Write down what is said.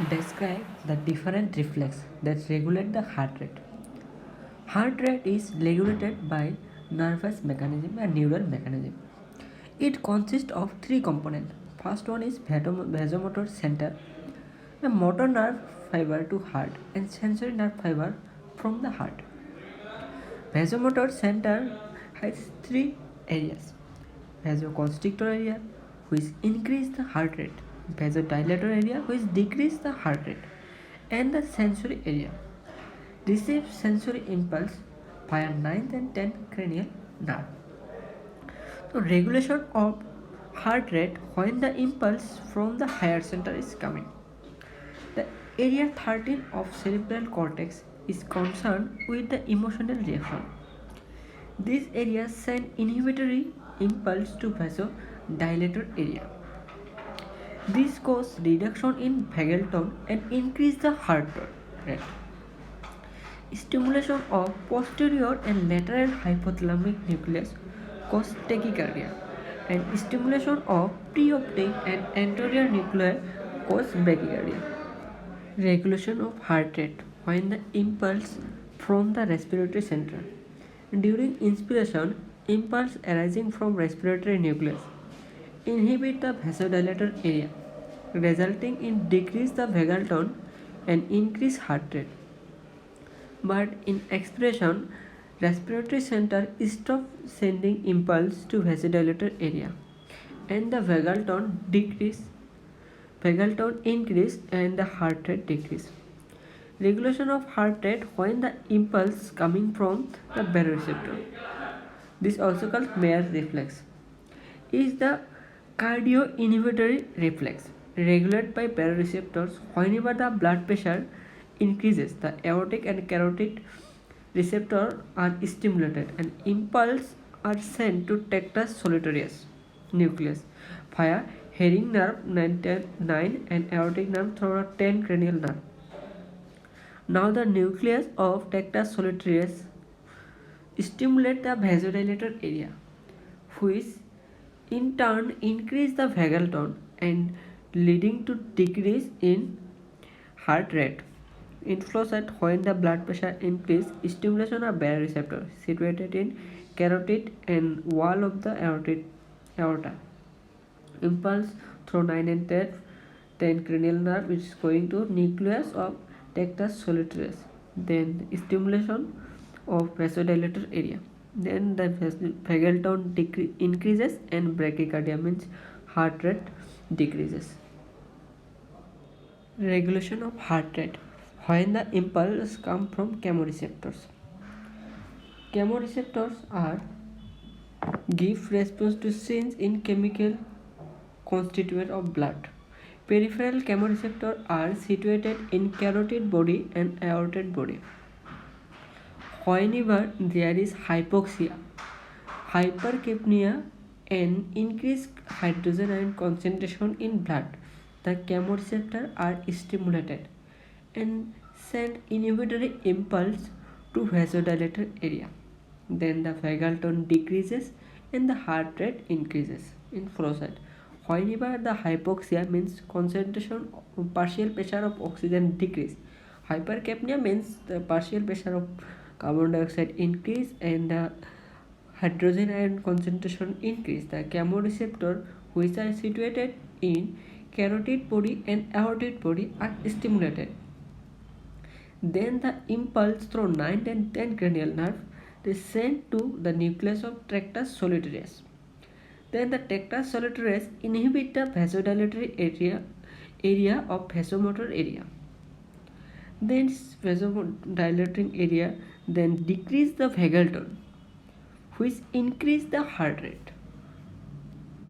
Describe the different reflex that regulate the heart rate. Heart rate is regulated by nervous mechanism and neural mechanism. It consists of three components. First one is vasomotor center, a motor nerve fiber to heart and sensory nerve fiber from the heart. Vasomotor center has three areas: vasoconstrictor area, which increase the heart rate; vasodilator area, which decrease the heart rate; and the sensory area receives sensory impulse via ninth and 10th cranial nerve. So regulation of heart rate when the impulse from the higher center is coming. The area 13 of cerebral cortex is concerned with the emotional reaction. These areas send inhibitory impulse to vasodilator area. This causes reduction in vagal tone and increase the heart rate. Stimulation of posterior and lateral hypothalamic nucleus causes tachycardia, and stimulation of preoptic and anterior nuclei causes bradycardia. Regulation of heart rate when the impulse from the respiratory center. During inspiration, impulse arising from respiratory nucleus inhibit the vasodilator area, resulting in decrease the vagal tone and increase heart rate. But in expiration, respiratory center stop sending impulse to vasodilator area, and the vagal tone increase and the heart rate decrease. Regulation of heart rate when the impulse coming from the baroreceptor. This also called Mayer's reflex is the cardio-inhibitory reflex regulated by baroreceptors. Whenever the blood pressure increases, the aortic and carotid receptors are stimulated and impulses are sent to tectus solitarius nucleus via herring nerve 9 and aortic nerve through a 10 cranial nerve. Now the nucleus of tectus solitarius stimulate the vasodilator area, which in turn increase the vagal tone and leading to decrease in heart rate. In flow set, when the blood pressure increase, stimulation of baroreceptor situated in carotid and wall of the aorta. Impulse through 9 and 10 cranial nerve which is going to nucleus of tectus solitarius. Then stimulation of vasodilator area. Then the vagal tone increases and bradycardia means heart rate decreases. Regulation of heart rate when the impulse come from chemoreceptors. Chemoreceptors are give response to change in chemical constituent of blood. Peripheral chemoreceptors are situated in carotid body and aortic body. Whenever there is hypoxia, hypercapnia, and increased hydrogen ion concentration in blood, the chemoreceptors are stimulated and send inhibitory impulse to vasodilator area. Then the vagal tone decreases and the heart rate increases in flow site. Whenever the hypoxia means concentration partial pressure of oxygen decrease, hypercapnia means the partial pressure of carbon dioxide increase and the hydrogen ion concentration increase. The chemoreceptor which are situated in carotid body and aortic body are stimulated. Then the impulse through 9 and 10 cranial nerve is sent to the nucleus of tectus solitarius. Then the tectus solitarius inhibit the vasodilatory area of vasomotor area. Then vasodilating area then decrease the vagal tone, which increase the heart rate.